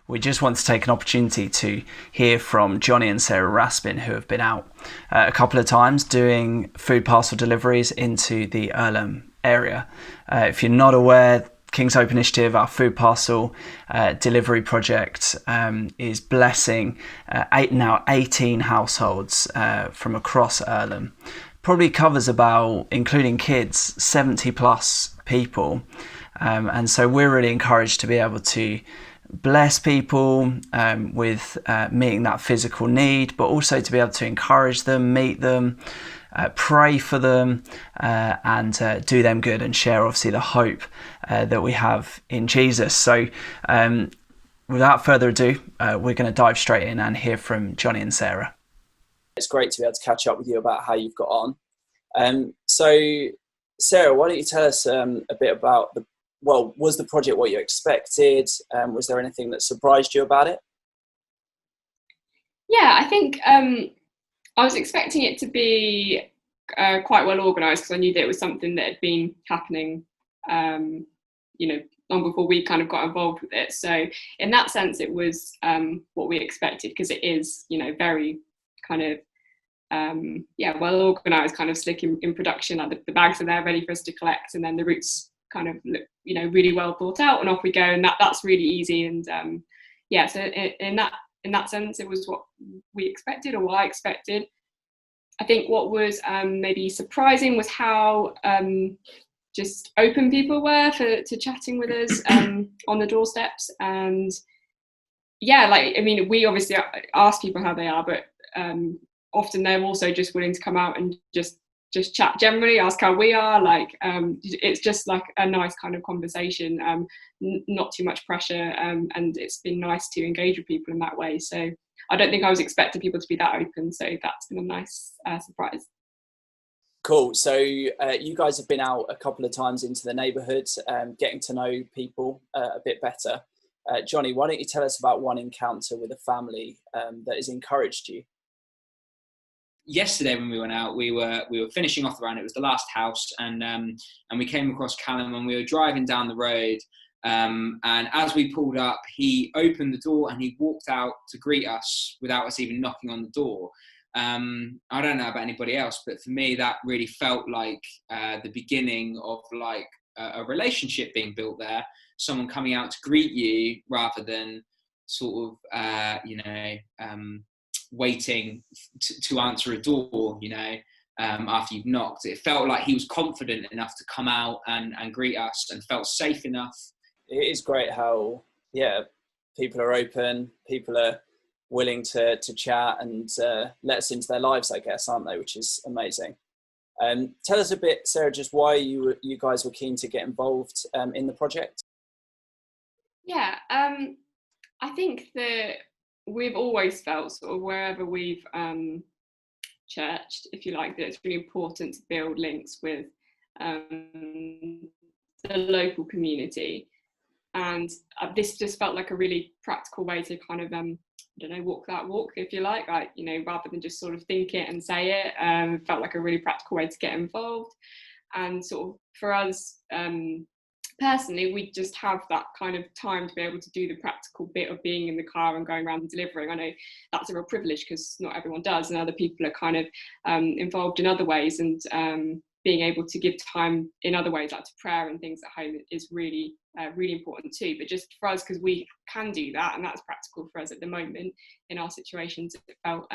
we just want to take an opportunity to hear from Johnny and Sarah Raspin, who have been out a couple of times doing food parcel deliveries into the Earlham area. If you're not aware, King's Hope Initiative, our food parcel delivery project, is blessing 18 households from across Earlham. Probably covers about, including kids, 70 plus people. And so we're really encouraged to be able to bless people with meeting that physical need, but also to be able to encourage them, meet them, pray for them, and do them good, and share obviously the hope that we have in Jesus. So without further ado, we're going to dive straight in and hear from Johnny and Sarah. It's great to be able to catch up with you about how you've got on. So Sarah, why don't you tell us a bit about was the project what you expected? Was there anything that surprised you about it? Yeah, I think I was expecting it to be quite well organised, because I knew that it was something that had been happening, long before we kind of got involved with it. So in that sense, it was what we expected, because it is, very kind of, well organised, kind of slick in production. Like the bags are there ready for us to collect, and then the routes kind of look, really well thought out, and off we go. And that's really easy. And so in that sense, it was what we expected, or what I expected. I think what was maybe surprising was how just open people were to chatting with us on the doorsteps. And we obviously ask people how they are, but often they're also just willing to come out and just chat generally, ask how we are. It's just like a nice kind of conversation, not too much pressure, and it's been nice to engage with people in that way. So I don't think I was expecting people to be that open, so that's been a nice surprise. Cool. So you guys have been out a couple of times into the neighbourhood, getting to know people a bit better. Johnny, why don't you tell us about one encounter with a family that has encouraged you? Yesterday when we went out, we were finishing off the round. It was the last house, and we came across Callum, and we were driving down the road, and as we pulled up, he opened the door and he walked out to greet us without us even knocking on the door. I don't know about anybody else, but for me that really felt like the beginning of like a relationship being built there. Someone coming out to greet you rather than sort of waiting to answer a door, after you've knocked. It felt like he was confident enough to come out and greet us, and felt safe enough. It is great how, people are open, people are willing to chat and let us into their lives, I guess, aren't they? Which is amazing. Tell us a bit, Sarah, just why you guys were keen to get involved in the project. Yeah, I think that we've always felt, sort of wherever we've churched, if you like, that it's really important to build links with the local community. And this just felt like a really practical way to kind of, walk that walk, if you like, rather than just sort of think it and say it. Felt like a really practical way to get involved. And sort of for us, personally, we just have that kind of time to be able to do the practical bit of being in the car and going around and delivering. I know that's a real privilege, because not everyone does, and other people are kind of involved in other ways, and being able to give time in other ways, like to prayer and things at home, is really really important too. But just for us, because we can do that, and that's practical for us at the moment in our situations, it felt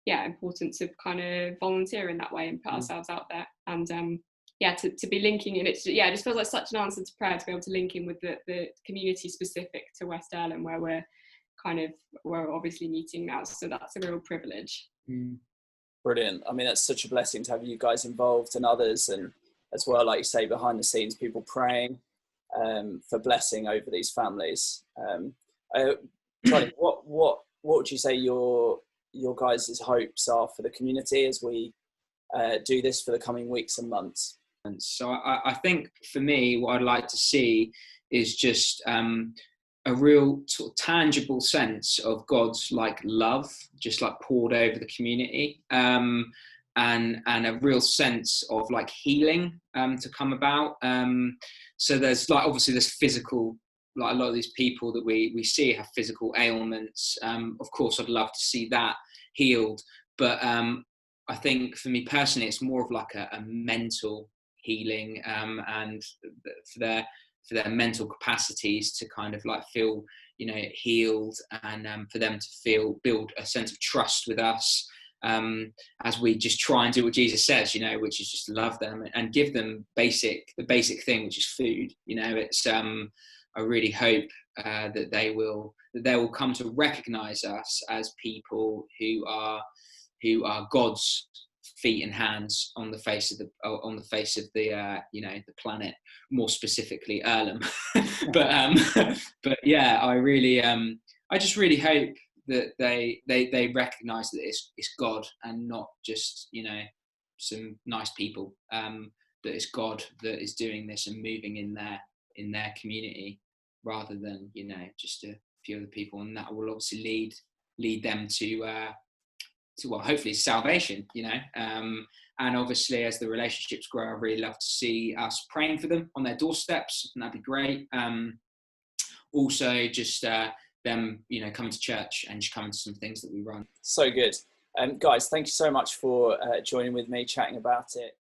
important to kind of volunteer in that way and put ourselves out there. And to be linking, and it just feels like such an answer to prayer to be able to link in with the community specific to West Earlham, where we're obviously meeting now. So that's a real privilege. Brilliant. I mean, that's such a blessing to have you guys involved, and others, and as well, like you say, behind the scenes, people praying for blessing over these families. Charlie, what would you say your guys' hopes are for the community as we do this for the coming weeks and months? And so I think for me, what I'd like to see is just a real sort of tangible sense of God's like love, just like poured over the community, and a real sense of like healing to come about. So there's like, obviously there's physical like a lot of these people that we see have physical ailments. Of course, I'd love to see that healed, but I think for me personally, it's more of like a mental healing, and for their mental capacities to kind of like feel, you know, healed, and for them to build a sense of trust with us, as we just try and do what Jesus says, you know, which is just love them and give them the basic thing, which is food. You know, it's I really hope that they will come to recognize us as people who are God's feet and hands on the face of the you know, the planet, more specifically Earlham. but yeah, I just really hope that they recognize that it's God and not just, you know, some nice people, that it's God that is doing this and moving in their community, rather than, you know, just a few other people. And that will obviously lead them to well, hopefully salvation, you know. And obviously as the relationships grow, I'd really love to see us praying for them on their doorsteps, and that'd be great. Also just them, you know, coming to church and just coming to some things that we run. So good. Guys, thank you so much for joining with me, chatting about it.